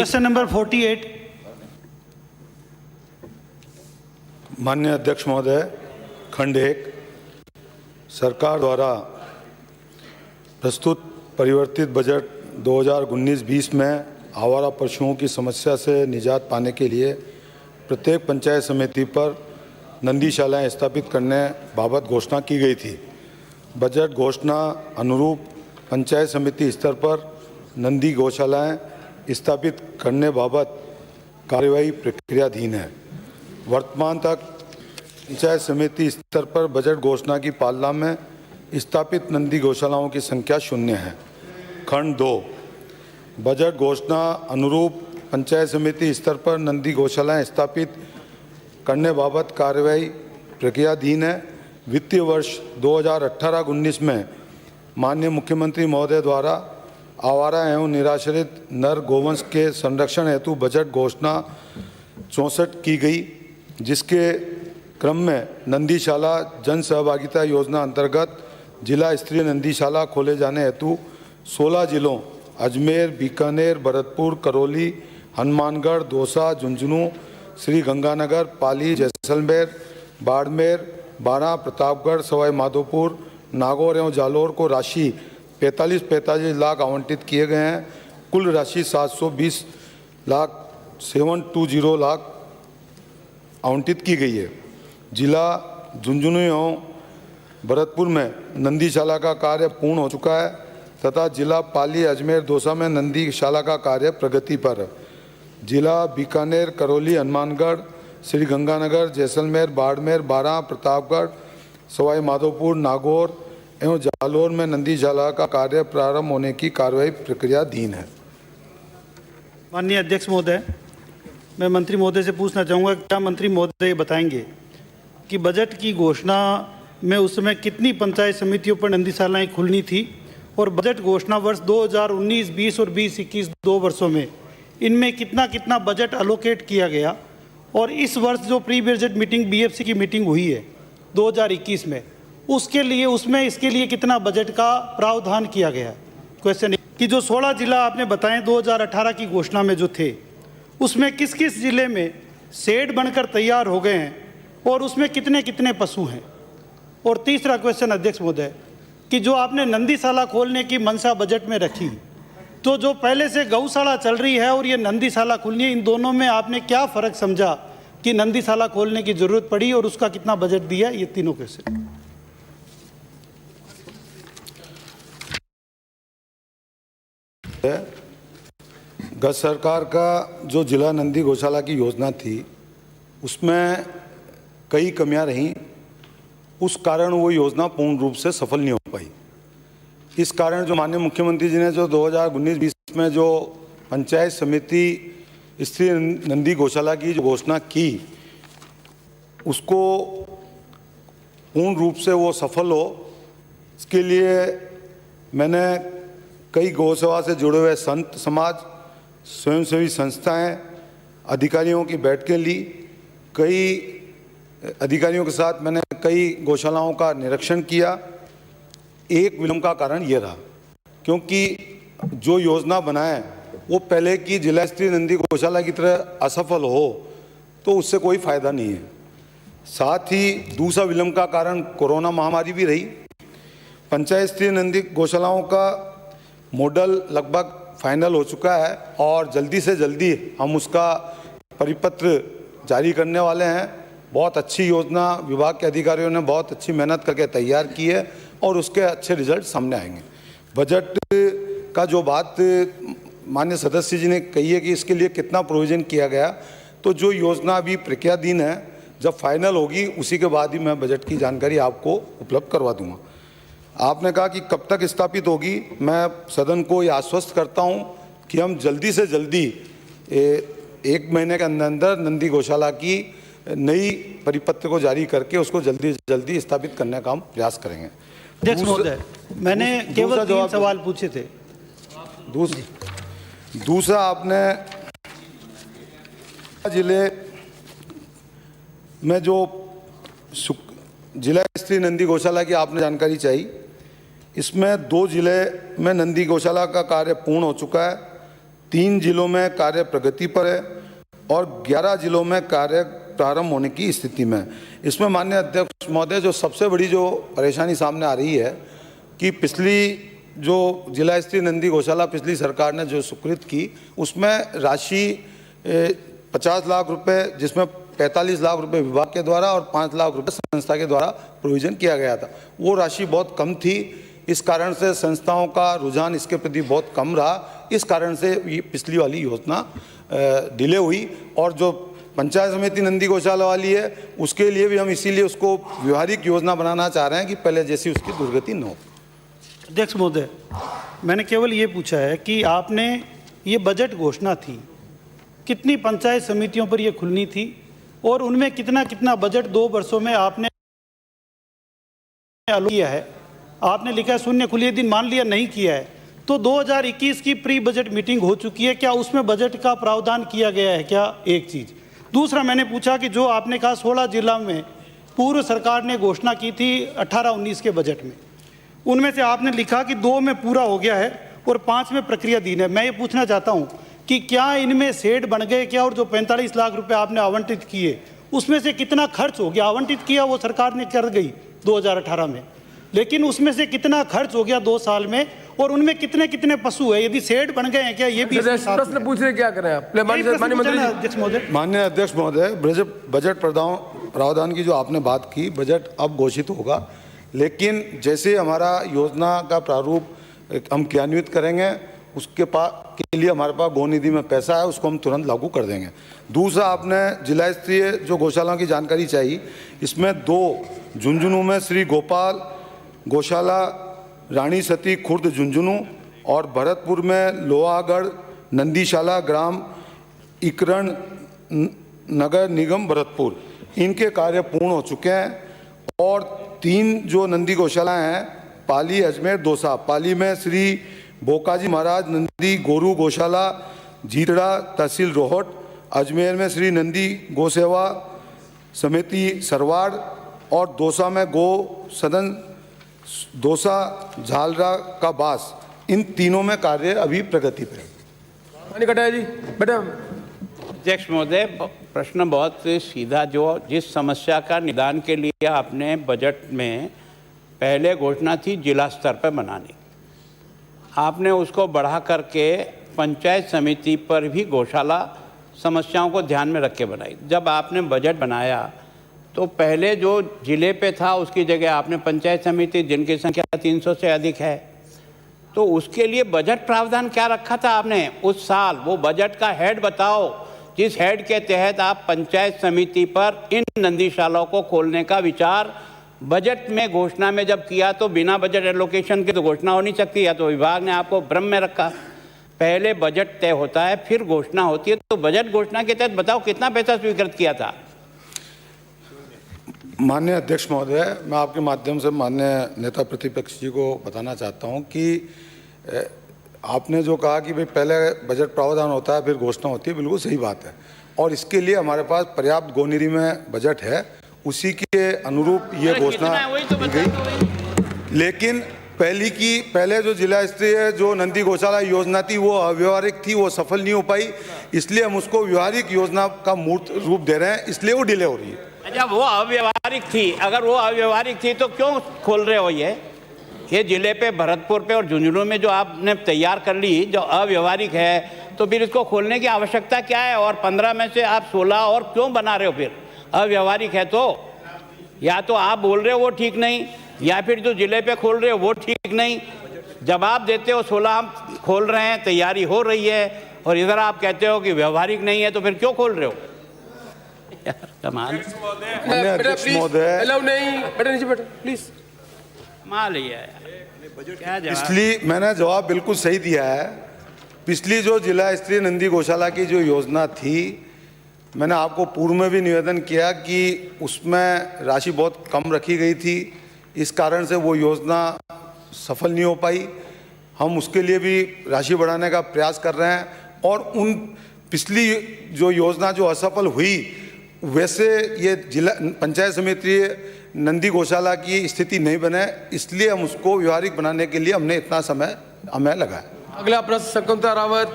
Question number 48। माननीय अध्यक्ष महोदय, खंड 1 सरकार द्वारा प्रस्तुत परिवर्तित बजट 2019-20 में आवारा पशुओं की समस्या से निजात पाने के लिए प्रत्येक पंचायत समिति पर नंदीशालाएं स्थापित करने बाबत घोषणा की गई थी। बजट घोषणा अनुरूप पंचायत समिति स्तर पर नंदी गौशालाएं स्थापित करने बाबत कार्यवाही प्रक्रियाधीन है। वर्तमान तक पंचायत समिति स्तर पर बजट घोषणा की पालना में स्थापित नंदी गौशालाओं की संख्या 0 है। खंड 2 बजट घोषणा अनुरूप पंचायत समिति स्तर पर नंदी गौशालाएं स्थापित करने बाबत कार्यवाही प्रक्रियाधीन है। वित्तीय वर्ष 2018-19 में माननीय मुख्यमंत्री महोदय द्वारा आवारा एवं निराश्रित नर गोवंश के संरक्षण हेतु बजट घोषणा 64 की गई, जिसके क्रम में नंदीशाला जन सहभागिता योजना अंतर्गत जिला स्तरीय नंदीशाला खोले जाने हेतु 16 जिलों अजमेर, बीकानेर, भरतपुर, करौली, हनुमानगढ़, दौसा, झुंझुनू, श्री गंगानगर, पाली, जैसलमेर, बाड़मेर, बारां, प्रतापगढ़, सवाई माधोपुर, नागौर एवं जालौर को राशि 45 लाख आवंटित किए गए हैं। कुल राशि 720 लाख 720 लाख आवंटित की गई है। जिला झुंझुनू एवं भरतपुर में नंदीशाला का कार्य पूर्ण हो चुका है तथा जिला पाली, अजमेर, दौसा में नंदीशाला का कार्य प्रगति पर है। जिला बीकानेर, करौली, हनुमानगढ़, श्री गंगानगर, जैसलमेर, बाड़मेर, बारां, प्रतापगढ़, सवाई माधोपुर, नागौर एवं जालौर में नंदीशाला का कार्य प्रारंभ होने की कार्यवाही प्रक्रियाधीन है। माननीय अध्यक्ष महोदय, मैं मंत्री महोदय से पूछना चाहूँगा, क्या मंत्री महोदय बताएंगे कि बजट की घोषणा में उस समय कितनी पंचायत समितियों पर नंदीशालाएँ खुलनी थी और बजट घोषणा वर्ष 2019-20 और 20-21 2 वर्षों में इनमें कितना कितना बजट अलोकेट किया गया, और इस वर्ष जो प्री बजट मीटिंग बीएफसी की मीटिंग हुई है 2021 में, उसके लिए उसमें इसके लिए कितना बजट का प्रावधान किया गया है। क्वेश्चन कि जो 16 जिला आपने बताएं 2018 की घोषणा में जो थे, उसमें किस किस जिले में शेड बनकर तैयार हो गए हैं और उसमें कितने कितने पशु हैं। और तीसरा क्वेश्चन अध्यक्ष महोदय, कि जो आपने नंदीशाला खोलने की मंशा बजट में रखी, तो जो पहले से गौशाला चल रही है और ये नंदीशाला खुलनी है, इन दोनों में आपने क्या फ़र्क समझा कि नंदीशाला खोलने की ज़रूरत पड़ी और उसका कितना बजट दिया? ये तीनों क्वेश्चन। गत सरकार का जो जिला नंदी गौशाला की योजना थी उसमें कई कमियां रहीं, उस कारण वो योजना पूर्ण रूप से सफल नहीं हो पाई। इस कारण जो माननीय मुख्यमंत्री जी ने जो 2019-20 में जो पंचायत समिति स्तरीय नंदी गौशाला की जो घोषणा की, उसको पूर्ण रूप से वो सफल हो, इसके लिए मैंने कई गौसेवा से जुड़े हुए संत समाज, स्वयंसेवी संस्थाएं, अधिकारियों की बैठकें ली। कई अधिकारियों के साथ मैंने कई गौशालाओं का निरीक्षण किया। एक विलंब का कारण ये रहा क्योंकि जो योजना बनाए वो पहले की जिला स्तरीय नंदी गौशाला की तरह असफल हो तो उससे कोई फायदा नहीं है। साथ ही दूसरा विलंब का कारण कोरोना महामारी भी रही। पंचायत स्तरीय नंदी गौशालाओं का मॉडल लगभग फाइनल हो चुका है और जल्दी से जल्दी हम उसका परिपत्र जारी करने वाले हैं। बहुत अच्छी योजना विभाग के अधिकारियों ने बहुत अच्छी मेहनत करके तैयार की है और उसके अच्छे रिजल्ट सामने आएंगे। बजट का जो बात माननीय सदस्य जी ने कही है कि इसके लिए कितना प्रोविज़न किया गया, तो जो योजना अभी प्रक्रियाधीन है, जब फाइनल होगी उसी के बाद ही मैं बजट की जानकारी आपको उपलब्ध करवा दूंगा। आपने कहा कि कब तक स्थापित होगी, मैं सदन को ये आश्वस्त करता हूं कि हम जल्दी से जल्दी 1 महीने के अंदर अंदर नंदी गौशाला की नई परिपत्र को जारी करके उसको जल्दी से जल्दी स्थापित करने का हम प्रयास करेंगे। अध्यक्ष महोदय, मैंने केवल 3 सवाल पूछे थे। दूसरा आपने जिले में जो जिला स्तरीय नंदी गौशाला की आपने जानकारी चाहिए, इसमें 2 जिले में नंदी गौशाला का कार्य पूर्ण हो चुका है। 3 जिलों में कार्य प्रगति पर है और 11 जिलों में कार्य प्रारंभ होने की स्थिति में। इसमें माननीय अध्यक्ष महोदय, जो सबसे बड़ी जो परेशानी सामने आ रही है कि पिछली जो जिला स्तरीय नंदी गौशाला पिछली सरकार ने जो स्वीकृत की, उसमें राशि 50 लाख रुपए, जिसमें 45 लाख रुपए विभाग के द्वारा और 5 लाख रुपए संस्था के द्वारा प्रोविजन किया गया था। वो राशि बहुत कम थी, इस कारण से संस्थाओं का रुझान इसके प्रति बहुत कम रहा। इस कारण से ये पिछली वाली योजना डिले हुई। और जो पंचायत समिति नंदी गौशाला वाली है, उसके लिए भी हम इसीलिए उसको व्यवहारिक योजना बनाना चाह रहे हैं कि पहले जैसी उसकी दुर्गति न हो। अध्यक्ष महोदय, मैंने केवल ये पूछा है कि आपने ये बजट घोषणा थी, कितनी पंचायत समितियों पर ये खुलनी थी और उनमें कितना कितना बजट 2 वर्षों में आपने किया है। आपने लिखा है शून्य खुली दिन, मान लिया नहीं किया है, तो 2021 की प्री बजट मीटिंग हो चुकी है, क्या उसमें बजट का प्रावधान किया गया है क्या? एक चीज़। दूसरा, मैंने पूछा कि जो आपने कहा 16 जिला में पूर्व सरकार ने घोषणा की थी 18-19 के बजट में, उनमें से आपने लिखा कि 2 में पूरा हो गया है और 5 में प्रक्रियाधीन है। मैं ये पूछना चाहता हूँ कि क्या इनमें शेड बन गए क्या, और जो 45 लाख रुपए आपने आवंटित किए उसमें से कितना खर्च हो गया? आवंटित किया वो सरकार ने कर गई 2018 में, लेकिन उसमें से कितना खर्च हो गया 2 साल में, और उनमें कितने कितने पशु है? यदि शेड बन गए हैं क्या, ये भी प्रश्न पूछ रहे, क्या करें आप? माननीय अध्यक्ष महोदय, बजट प्रावधान की जो आपने बात की, बजट अब घोषित होगा, लेकिन जैसे हमारा योजना का प्रारूप हम क्रियान्वित करेंगे, उसके के लिए हमारे पास गौ निधि में पैसा है, उसको हम तुरंत लागू कर देंगे। दूसरा, आपने जिला स्तरीय जो गौशालाओं की जानकारी चाहिए, इसमें 2 झुंझुनू में श्री गोपाल गौशाला रानी सती खुर्द झुंझुनू और भरतपुर में लोहागढ़ नंदीशाला ग्राम इकरण नगर निगम भरतपुर, इनके कार्य पूर्ण हो चुके हैं। और 3 जो नंदी गौशाला हैं, पाली अजमेर दौसा, पाली में श्री बोकाजी महाराज नंदी गोरू गौशाला जीतड़ा तहसील रोहट, अजमेर में श्री नंदी गौसेवा समिति सरवाड़ और दौसा में गो सदन दौसा झालरा का बास, इन तीनों में कार्य अभी प्रगति पर है। जी बेटा। अध्यक्ष महोदय, प्रश्न बहुत सीधा, जो जिस समस्या का निदान के लिए आपने बजट में पहले घोषणा थी जिला स्तर पर बनाने, आपने उसको बढ़ा करके पंचायत समिति पर भी गौशाला समस्याओं को ध्यान में रख के बनाई। जब आपने बजट बनाया तो पहले जो जिले पे था उसकी जगह आपने पंचायत समिति, जिनकी संख्या 300 से अधिक है, तो उसके लिए बजट प्रावधान क्या रखा था आपने उस साल? वो बजट का हेड बताओ, जिस हेड के तहत आप पंचायत समिति पर इन नंदीशालाओं को खोलने का विचार बजट में घोषणा में जब किया, तो बिना बजट एलोकेशन के तो घोषणा हो नहीं सकती, या तो विभाग ने आपको भ्रम में रखा। पहले बजट तय होता है फिर घोषणा होती है, तो बजट घोषणा के तहत बताओ कितना पैसा स्वीकृत किया था? माननीय अध्यक्ष महोदय, मैं आपके माध्यम से माननीय नेता प्रतिपक्ष जी को बताना चाहता हूं कि आपने जो कहा कि भाई पहले बजट प्रावधान होता है फिर घोषणा होती है, बिल्कुल सही बात है, और इसके लिए हमारे पास पर्याप्त गौ निधि में बजट है, उसी के अनुरूप ये घोषणा की गई। लेकिन पहले जो जिला स्तरीय जो नंदी गौशाला योजना थी वो अव्यवहारिक थी, वो सफल नहीं हो पाई, इसलिए हम उसको व्यवहारिक योजना का मूर्त रूप दे रहे हैं, इसलिए वो डिले हो रही है। अच्छा, वो अव्यवहारिक थी, अगर वो अव्यवहारिक थी तो क्यों खोल रहे हो? ये जिले पे, भरतपुर पे और झुंझुनू में जो आपने तैयार कर ली जो अव्यवहारिक है, तो फिर इसको खोलने की आवश्यकता क्या है? और 15 में से आप 16 और क्यों बना रहे हो? फिर अव्यवहारिक है तो या तो आप बोल रहे हो वो ठीक नहीं, या फिर जो जिले पे खोल रहे हो वो ठीक नहीं। जवाब देते हो 16 हम खोल रहे हैं, तैयारी हो रही है, और इधर आप कहते हो कि व्यवहारिक नहीं है, तो फिर क्यों खोल रहे हो? कमाल। अध्यक्ष महोदय, प्लीज। कमाल ही है, क्या जवाब? इसलिए मैंने जवाब बिल्कुल सही दिया है। पिछली जो जिला स्तरीय नंदी गौशाला की जो योजना थी, मैंने आपको पूर्व में भी निवेदन किया कि उसमें राशि बहुत कम रखी गई थी, इस कारण से वो योजना सफल नहीं हो पाई। हम उसके लिए भी राशि बढ़ाने का प्रयास कर रहे हैं, और उन पिछली जो योजना जो असफल हुई, वैसे ये जिला पंचायत समिति नंदी गौशाला की स्थिति नहीं बने, इसलिए हम उसको व्यवहारिक बनाने के लिए हमने इतना समय हमें लगाया। अगला प्रश्न शकुंतला रावत।